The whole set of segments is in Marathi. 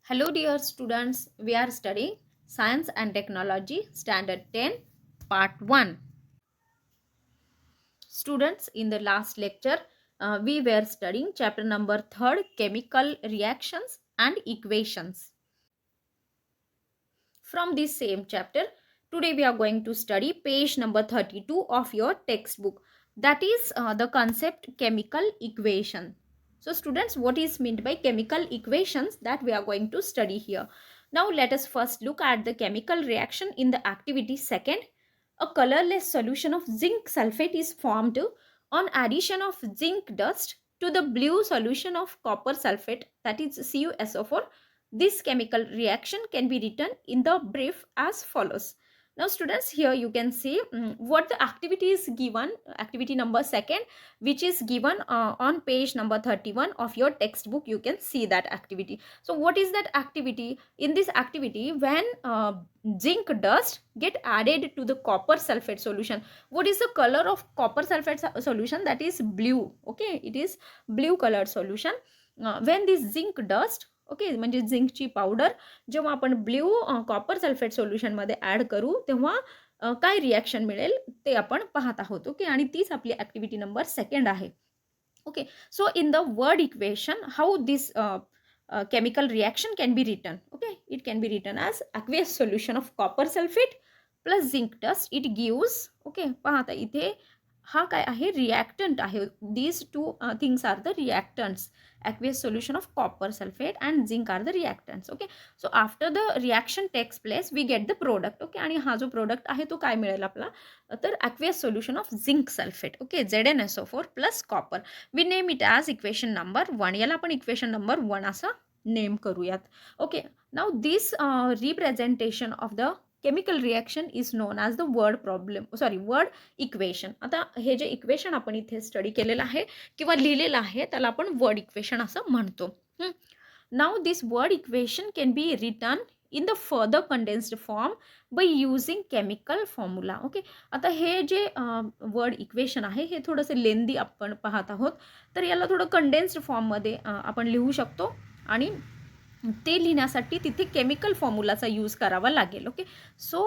Hello dear students, we are studying Science and Technology Standard 10 Part 1. Students, in the last lecture, we were studying chapter number 3, Chemical Reactions and Equations. From this same chapter, today we are going to study page number 32 of your textbook. That is the concept chemical equation. So students, what is meant by chemical equations that we are going to study here. Now let us first look at the chemical reaction in the activity second. A colorless solution of zinc sulfate is formed on addition of zinc dust to the blue solution of copper sulfate, that is CuSO4. This chemical reaction can be written in the brief as follows. Now students, here you can see what the activity is given, activity number second, which is given on page number 31 of your textbook. You can see that activity. So what is that activity? In this activity, when zinc dust get added to the copper sulfate solution, what is the color of copper sulfate solution? That is blue. Okay, it is blue colored solution. When this zinc dust, okay, म्हणजे झिंकची पावडर जेव्हा आपण ब्ल्यू कॉपर सल्फेट सोल्युशनमध्ये ॲड करू तेव्हा काय रिॲक्शन मिळेल ते आपण पाहत आहोत. ओके, आणि तीच आपली ॲक्टिव्हिटी नंबर सेकंड आहे. Okay, so in the word equation how this chemical reaction can be written. Okay, it can be written as aqueous solution of copper sulfate plus zinc dust. It gives, okay, पाहता इथे हा काय आहे, रिॲक्टंट आहे. These two things are the reactants. aqueous solution of copper sulfate and zinc are the reactants. Okay, so after the reaction takes place we get the product. Okay, आणि हा जो प्रोडक्ट आहे तो काय मिळेल आपला, तर aqueous solution of zinc sulfate. Okay, ZnSO4 plus copper. we name it as equation number 1. याला आपण इक्वेशन नंबर 1 असं नेम करूयात. Okay, now this representation of the chemical reaction is non as the word equation. आता हे जे इक्वेशन आपण इथे स्टडी केलेलं आहे किंवा लिहिलेलं आहे त्याला आपण वर्ड इक्वेशन असं म्हणतो. Now this word equation can be written in the further condensed form by using chemical formula. Okay, आता हे जे वर्ड इक्वेशन आहे हे थोडंसं लेंदी आपण पाहत आहोत, तर याला थोडं कंडेन्स्ड फॉर्ममध्ये आपण लिहू शकतो आणि ते लिहिण्यासाठी तिथे केमिकल फॉर्म्युलाचा यूज करावा लागेल. Okay, so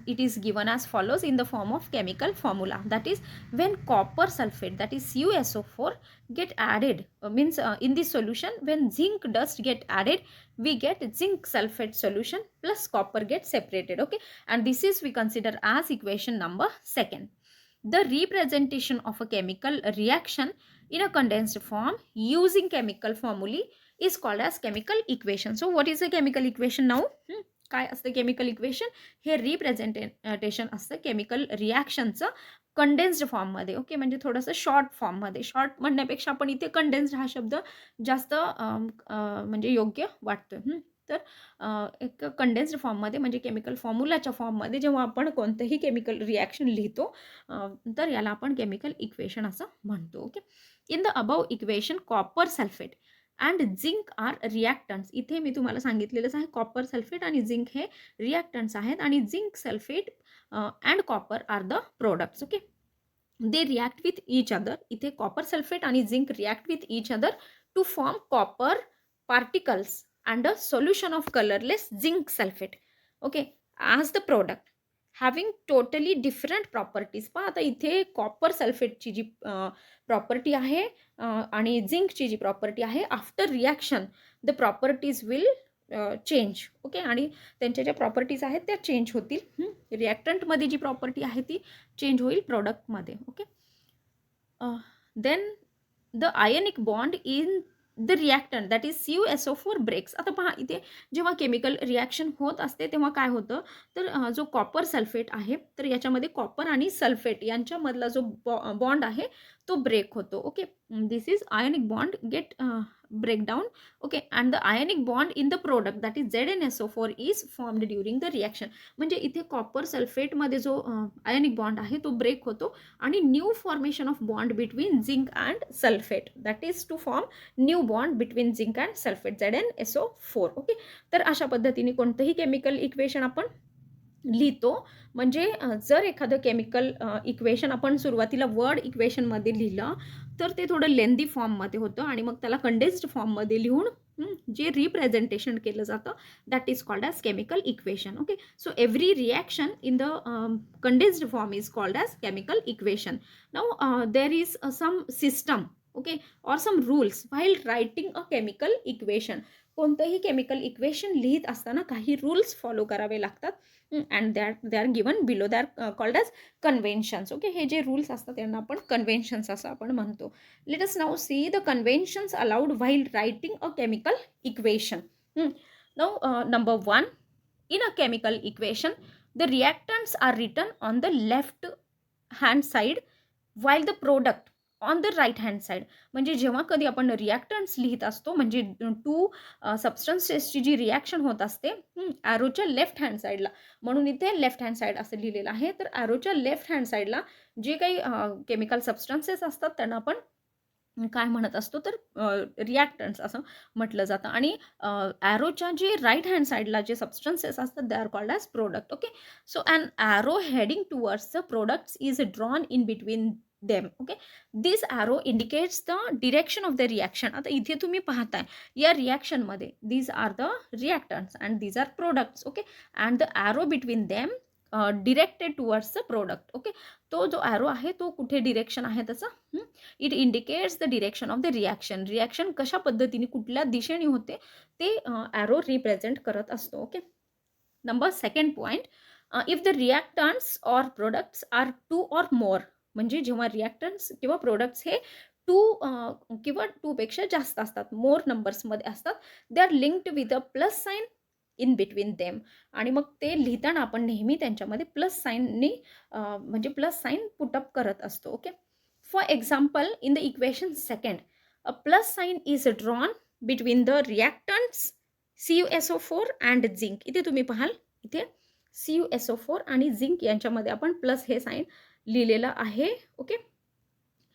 it is given as follows in the form of chemical formula. That is Wien copper sulphate, that is CuSO4 get added, means in this solution when zinc dust get added we get zinc sulfate solution plus copper get separated. Okay, and this is we consider as equation number second. The representation of a chemical reaction in a condensed form using chemical formulae is called as chemical equation. So what is a chemical equation now? काय असतं केमिकल इक्वेशन? हे रिप्रेझेंटेशन असतं केमिकल रिॲक्शनचं कंडेन्स्ड फॉर्ममध्ये. ओके, म्हणजे थोडंसं शॉर्ट फॉर्ममध्ये. शॉर्ट म्हणण्यापेक्षा आपण इथे कंडेन्स्ड हा शब्द जास्त म्हणजे योग्य वाटतोय. तर एक कंडेन्स्ड फॉर्ममध्ये म्हणजे केमिकल फॉर्म्युलाच्या फॉर्ममध्ये जेव्हा आपण कोणतंही केमिकल रिॲक्शन लिहितो तर याला आपण केमिकल इक्वेशन असं म्हणतो. Okay, in the above equation copper sulphate and zinc are reactants. इथे मी तुम्हाला सांगितलेलंच आहे कॉपर सल्फेट आणि झिंक हे रिॲक्टंट्स आहेत आणि zinc sulphate and copper are the products. Okay, they react with each other. इथे कॉपर सल्फेट आणि zinc react with each other to form copper particles and a solution of colourless zinc sulphate. Okay, as the product having totally different properties. पहा आता इथे कॉपर सल्फेटची जी प्रॉपर्टी आहे आणि झिंकची जी प्रॉपर्टी आहे, after reaction the properties will change. Okay, आणि त्यांच्या ज्या प्रॉपर्टीज आहेत त्या चेंज होतील. रिॲक्टंटमध्ये जी प्रॉपर्टी आहे ती चेंज होईल प्रोडक्टमध्ये. Okay, then the ionic bond in the reactant that is CuSO4 breaks. आता पहा इथे जेव्हा केमिकल रिॲक्शन होत असते तेव्हा काय होतं, तर जो कॉपर सल्फेट आहे तर याच्यामध्ये कॉपर आणि सल्फेट यांच्यामधला जो बॉन्ड आहे तो ब्रेक होतो. Okay, this is ionic bond get breakdown. Okay, and the ionic bond in the product that is ZnSO4 is formed during the reaction. म्हणजे इथे कॉपर सल्फेट मध्ये जो आयनिक बॉन्ड आहे तो ब्रेक होतो आणि new formation of bond between zinc and sulphate, that is to form new bond between zinc and sulphate ZnSO4. Okay, तर अशा पद्धतीने कोणतंही केमिकल इक्वेशन आपण लिहितो. म्हणजे जर एखादं केमिकल इक्वेशन आपण सुरुवातीला वर्ड इक्वेशनमध्ये लिहिलं तर ते थोडं लेंदी फॉर्ममध्ये होतं आणि मग त्याला कंडेन्स्ड फॉर्ममध्ये लिहून जे रिप्रेझेंटेशन केलं जातं that is called as chemical equation. Okay, so every reaction in the condensed form is called as chemical equation. Now there is some system, okay, or some rules while writing a chemical equation. कोणतंही केमिकल इक्वेशन लिहित असताना काही रूल्स फॉलो करावे लागतात and that are given below, that called as conventions. Okay, हे जे रूल्स असतात त्यांना आपण कन्व्हेन्शन्स असं आपण म्हणतो. Let us now see the conventions allowed while writing a chemical equation. Now number 1, in a chemical equation the reactants are written on the left hand side while the product on the right hand side. म्हणजे जेव्हा कधी आपण रिॲक्टंट्स लिहित असतो म्हणजे टू सबस्टन्सेसची जी रिॲक्शन होत असते ॲरोच्या लेफ्ट हँड साईडला, म्हणून इथे लेफ्ट हँड साईड असं लिहिलेलं आहे. तर ॲरोच्या लेफ्ट हँड साईडला जे काही केमिकल सबस्टन्सेस असतात त्यांना आपण काय म्हणत असतो तर रिॲक्टंट्स असं म्हटलं जातं. आणि ॲरोच्या जे राईट हँड साईडला जे सबस्टन्सेस असतात they are called as product. Okay, so an arrow heading towards the products is drawn in between them. Okay, this arrow indicates the direction of the reaction. आता इथे तुम्ही पाहताय या रिॲक्शन मध्ये these are the reactants and these are products. Okay, and the arrow between them directed towards the product. Okay, तो जो arrow आहे तो कुठे डिरेक्शन आहे त्याचं, it indicates the direction of the reaction. Reaction कशा पद्धतीने कुठल्या दिशेने होते ते arrow रिप्रेझेंट करत असतो. Okay, number second point, if the reactants or products are 2 or more, म्हणजे जेव्हा रिॲक्टंट्स किंवा प्रोडक्ट्स हे 2 किंवा 2 पेक्षा जास्त असतात, मोर नंबर्समध्ये असतात, they are linked with a plus sign in between them. आणि मग ते लिहिताना आपण नेहमी त्यांच्यामध्ये प्लस साइननी म्हणजे प्लस साइन पुटअप करत असतो. Okay, for example in the equation second a plus sign is drawn between the reactants CuSO4 and zinc. इथे तुम्ही पाहाल इथे CuSO4 आणि झिंक यांच्यामध्ये आपण प्लस हे साइन लिहिलेलं आहे. Okay,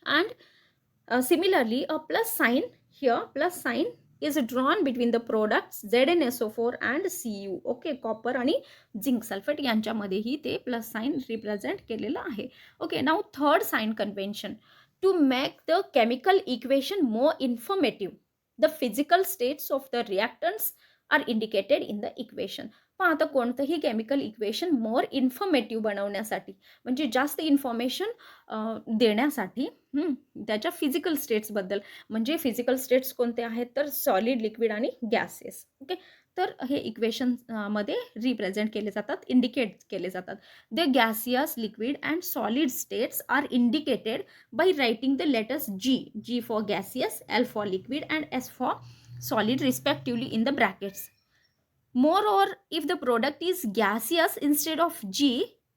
and similarly a plus sign here, plus sign is drawn between the products ZnSO4 and Cu. Okay, copper आणि झिंक सल्फेट यांच्यामध्येही ते प्लस साइन रिप्रेझेंट केलेलं आहे. Okay, now third sign convention, to make the chemical equation more informative the physical states of the reactants are indicated in the equation. पण आता कोणतंही केमिकल इक्वेशन मोर इन्फॉर्मेटिव्ह बनवण्यासाठी म्हणजे जास्त इन्फॉर्मेशन देण्यासाठी त्याच्या फिजिकल स्टेट्सबद्दल, म्हणजे फिजिकल स्टेट्स कोणते आहेत तर सॉलिड, लिक्विड आणि गॅसेस. ओके, तर हे इक्वेशन मध्ये रिप्रेझेंट केले जातात, इंडिकेट केले जातात. The gaseous, liquid and solid states are indicated by writing the letters G for gaseous, L for liquid and S for solid respectively in the brackets. Moreover, if the product is gaseous instead of G,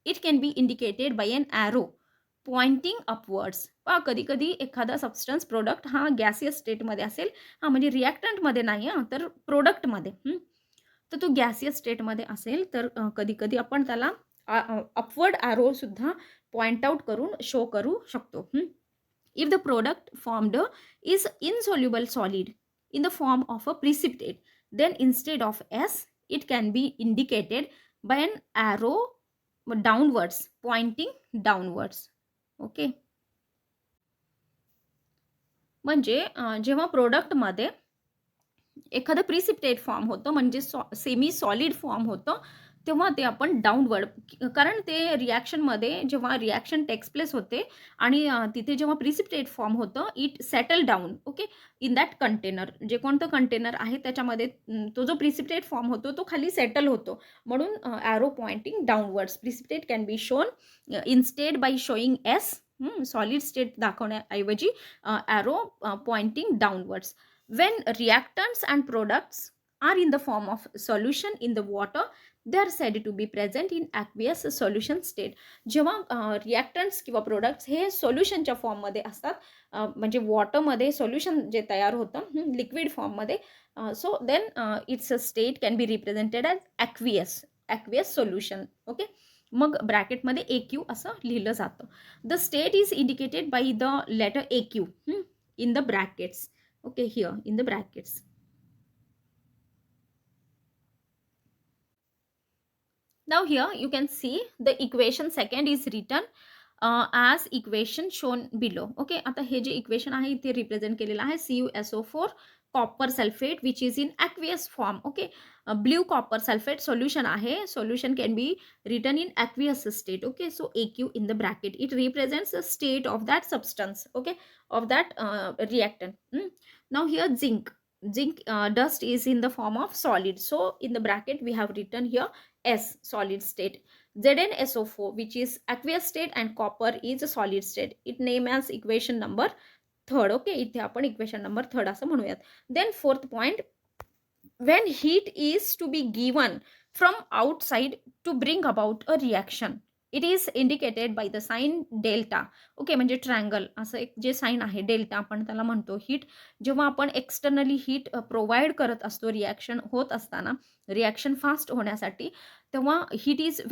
it can be indicated by an arrow pointing upwards. कधी कधी एखादा सबस्टन्स प्रोडक्ट हा गॅसियस स्टेटमध्ये असेल, हा म्हणजे रिॲक्टंटमध्ये नाही तर प्रोडक्टमध्ये, तर तो गॅसियस स्टेटमध्ये असेल तर कधी कधी आपण त्याला अपवर्ड ॲरो सुद्धा पॉइंट आउट करून शो करू शकतो. If the product formed is insoluble solid in the form of a precipitate, then instead of S it can be indicated by an arrow downwards pointing downwards. Okay, म्हणजे जेव्हा प्रोडक्टमध्ये एखादं प्रिसिपिटेट फॉर्म होतं म्हणजे सेमी सॉलिड फॉर्म होतं तेव्हा ते आपण डाऊनवर्ड, कारण ते रिॲक्शनमध्ये जेव्हा रिॲक्शन टेक्स प्लेस होते आणि तिथे जेव्हा प्रिसिपिटेट फॉर्म होतं it settle down. Okay, in that container, जे कोणतं कंटेनर आहे त्याच्यामध्ये तो जो प्रिसिपिटेट फॉर्म होतो तो खाली सेटल होतो, म्हणून arrow pointing downwards. Precipitate can be shown instead by showing S, solid state दाखवण्याऐवजी arrow pointing downwards. When reactants and products are in the form of solution in the water, they are said to be present in aqueous solution state. जेव्हा रिॲक्टंट्स किंवा प्रोडक्ट्स हे सोल्युशनच्या फॉर्ममध्ये असतात, म्हणजे वॉटरमध्ये सोल्युशन जे तयार होतं लिक्विड फॉर्ममध्ये, so then it's a state can be represented as aqueous solution. Okay, मग ब्रॅकेटमध्ये AQ असं लिहिलं जातं. The state is indicated by the letter AQ in the brackets. Okay, here in the brackets. Now here you can see the equation second is written as equation shown below. Okay, आता हे जे इक्वेशन आहे इथे रिप्रेझेंट केलेलं आहे CuSO4 copper sulphate which is in aqueous form. Okay, blue copper sulphate solution आहे. Solution can be written in aqueous state. Okay, so AQ in the bracket, it represents the state of that substance, okay, of that reactant. Now here zinc dust is in the form of solid, so in the bracket we have written here S, solid state. ZnSO4 which is aqueous state and copper is a solid state, it name as equation number third. Okay, इथे आपण इक्वेशन नंबर थर्ड असं म्हणूयात. Then fourth point, when heat is to be given from outside to bring about a reaction, it is indicated by the sign delta. Okay, म्हणजे ट्रायंगल असं एक जे साईन आहे डेल्टा आपण त्याला म्हणतो. हीट जेव्हा आपण एक्सटर्नली हीट प्रोव्हाइड करत असतो रिॲक्शन होत असताना, रिॲक्शन फास्ट होण्यासाठी, तेव्हा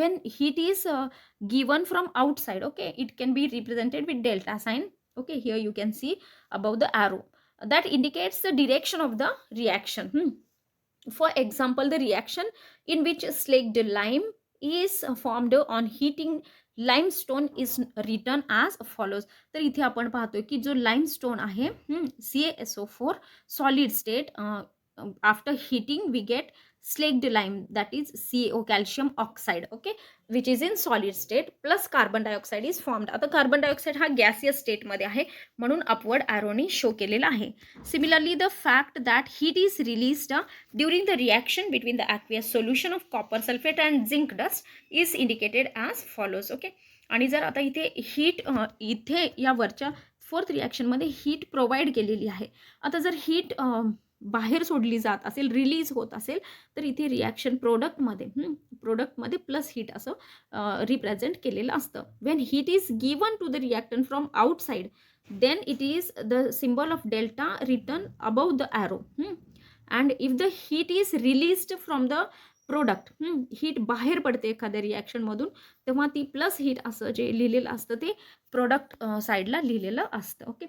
when heat is given from outside, okay, it can be represented with delta sign. Okay, here you can see above the arrow that indicates the direction of the reaction. For example, the reaction in which slaked lime is formed on heating limestone is written as follows. तर इथे आपण पाहतोय की जो limestone आहे, CaSO4 solid state, after heating we get slaked lime, that is CO, calcium oxide, okay, which is in solid state, plus carbon dioxide is formed. आता कार्बन डायऑक्साइड हा गॅसियस स्टेट मध्ये आहे म्हणून अपवर्ड ॲरोनी शो केलेला आहे. Similarly the fact that heat is released during the reaction between the aqueous solution of copper sulfate and zinc dust is indicated as follows. Okay, आणि जर आता इथे हीट इथे या वरच्या फोर्थ रिॲक्शनमध्ये हीट प्रोव्हाइड केलेली आहे. आता जर हीट बाहेर सोडली जात असेल, रिलीज होत असेल, तर इथे रिॲक्शन प्रोडक्टमध्ये प्लस हीट असं रिप्रेझेंट केलेलं असतं. When heat is given to the reactant from outside, then it is the symbol of delta written above the arrow. And if the heat is released from the product, heat बाहेर पडते एखाद्या रिॲक्शन मधून, तेव्हा ती प्लस हीट असं जे लिहिलेलं असतं ते प्रोडक्ट साईडला लिहिलेलं असतं. Okay,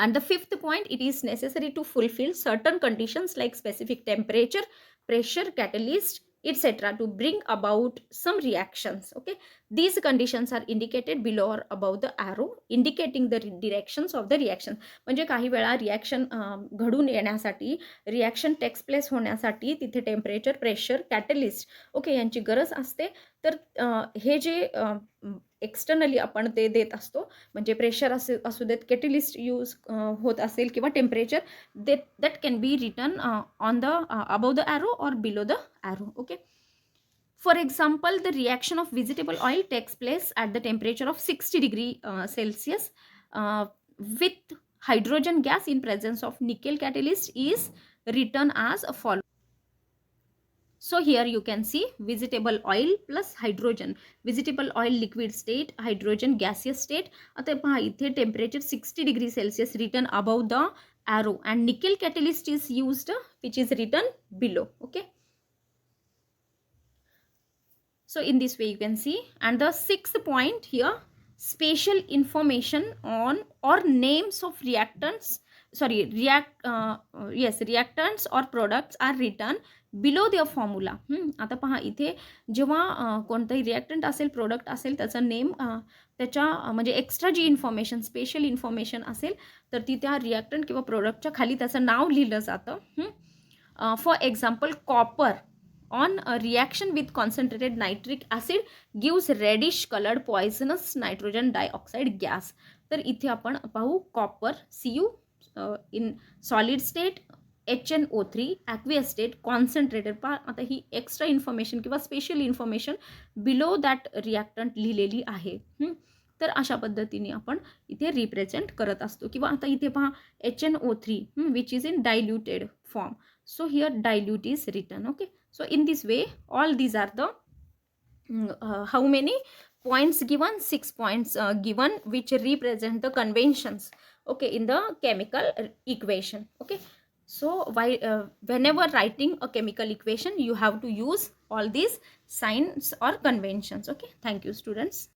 and the fifth point, it is necessary to fulfill certain conditions like specific temperature, pressure, catalyst, etc. to bring about some reactions. Okay, these conditions are indicated below or above the arrow indicating the directions of the reaction. म्हणजे काही वेळा रिॲक्शन घडून येण्यासाठी, रिॲक्शन टेक्स प्लेस होण्यासाठी तिथे टेम्परेचर, प्रेशर, कॅटलिस्ट, ओके, यांची गरज असते. तर हे जे एक्सटर्नली आपण ते देत असतो, म्हणजे प्रेशर असू देत, कॅटलिस्ट यूज होत असेल किंवा temperature, that can be written on the above the arrow और below the arrow. Okay, for example, the reaction of vegetable oil takes place at the temperature of 60 degree Celsius with hydrogen gas in presence of nickel catalyst is written as follows. So here you can see vegetable oil plus hydrogen, vegetable oil liquid state, hydrogen gaseous state. आता पहा इथे temperature 60 degree Celsius written above the arrow and nickel catalyst is used which is written below. Okay, so in this way you can see. And the sixth point here, special information on or names of reactants, reactants or products are written below their formula. आता पहा इथे जेव्हा कोणताही रिॲक्टंट असेल, प्रोडक्ट असेल, त्याचं नेम, त्याच्या म्हणजे एक्स्ट्रा जी इन्फॉर्मेशन, स्पेशल इन्फॉर्मेशन असेल, तर ती त्या रिॲक्टंट किंवा प्रोडक्टच्या खाली त्याचं नाव लिहिलं जातं. For example, copper on a reaction with concentrated nitric acid gives reddish colored poisonous nitrogen dioxide gas. तर इथे आपण पाहू copper Cu in solid state, HNO3 aqueous state, concentrated. आता ही एक्स्ट्रा इन्फॉर्मेशन किंवा special information below that reactant लिहिलेली आहे. तर अशा पद्धतीने आपण इथे रिप्रेझेंट करत असतो. किंवा आता इथे पहा HNO3 which is in diluted form. So here dilute is written. Okay, so in this way all these are the how many points given? 6 points given which represent the conventions, okay, in the chemical equation. Okay, so whenever writing a chemical equation you have to use all these signs or conventions. Okay, thank you students.